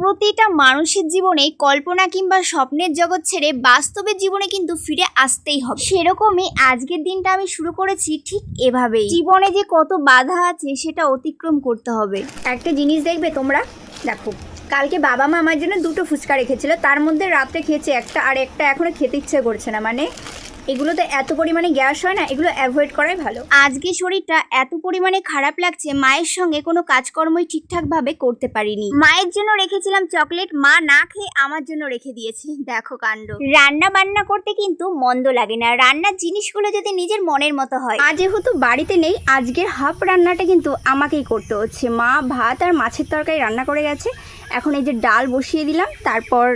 প্রতিটা মানুষের জীবনে কল্পনা কিংবা স্বপ্নের জগৎ ছেড়ে বাস্তবের জীবনে কিন্তু ফিরে আসতেই হবে। সেরকমই আজকের দিনটা আমি শুরু করেছি ঠিক এভাবেই। জীবনে যে কত বাধা আছে সেটা অতিক্রম করতে হবে। একটা জিনিস দেখবে তোমরা, দেখো কালকে বাবা মা আমার জন্য দুটো ফুচকা রেখেছিল, তার মধ্যে রাত্রে খেয়েছে একটা, আর একটা এখনো খেতে ইচ্ছে করছে না। মানে এগুলোতে এত পরিমাণে গ্যাস হয় না, এগুলো অ্যাভয়েড করাই ভালো। আজকে শরীরটা এত পরিমাণে খারাপ লাগছে, মায়ের সঙ্গে কোনো কাজকর্মই ঠিকঠাকভাবে করতে পারিনি। মায়ের জন্য রেখেছিলাম চকলেট, মা না খেয়ে আমার জন্য রেখে দিয়েছি। দেখো কাণ্ড। রান্না বান্না করতে কিন্তু মন্দ লাগে না, রান্নার জিনিসগুলো যদি নিজের মনের মতো হয়। আজ যেহেতু বাড়িতে নেই, আজকের হাফ রান্নাটা কিন্তু আমাকেই করতে হচ্ছে। মা ভাত আর মাছের তরকারি রান্না করে গেছে, এখন এই যে ডাল বসিয়ে দিলাম, তারপর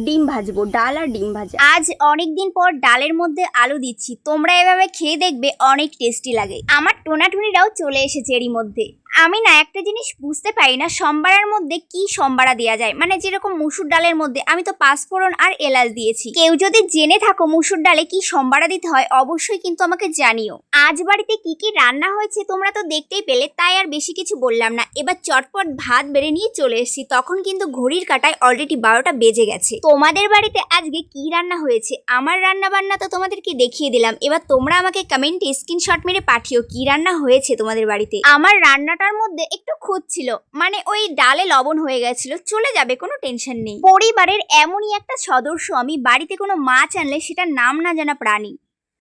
ডিম ভাজবো, ডাল আর ডিম ভাজা। আজ অনেক দিন পর ডালের মধ্যে আলু দিচ্ছি, তোমরা এভাবে খেয়ে দেখবে অনেক টেস্টি লাগে। আমার টোনাটুনিরাও চলে এসেছে এরই মধ্যে। আমি না একটা জিনিস বুঝতে পারি না, সম্বারার মধ্যে কি সম্বারা দেওয়া যায়। মানে যেরকম মুসুর ডালের মধ্যে আমি তো পাঁচফোড়ন আর এলাচ দিয়েছি। কেউ যদি জেনে থাকো মুসুর ডালে কি সম্বারা দিতে হয়, অবশ্যই কিন্তু আমাকে জানিও। আজ বাড়িতে কি কি রান্না হয়েছে তোমরা তো দেখতেই পেলে, তাই আর বেশি কিছু বললাম না। এবার চটপট ভাত বেড়ে নিয়ে চলে এসেছি, তখন কিন্তু ঘড়ির কাঁটায় অলরেডি 12টা বেজে গেছে। তোমাদের বাড়িতে আজকে কি রান্না হয়েছে? আমার রান্না বান্না তো তোমাদেরকে দেখিয়ে দিলাম, এবার তোমরা আমাকে কমেন্টে স্ক্রিনশট মেরে পাঠিও কি রান্না হয়েছে তোমাদের বাড়িতে। আমার রান্নাটার মধ্যে একটু খুঁত ছিল, মানে ওই ডালে লবণ হয়ে গেছিল, চলে যাবে, কোনো টেনশন নেই। পরিবারের এমনই একটা সদস্য আমি, বাড়িতে কোনো মাছ আনলে সেটা নাম না জানা প্রাণী।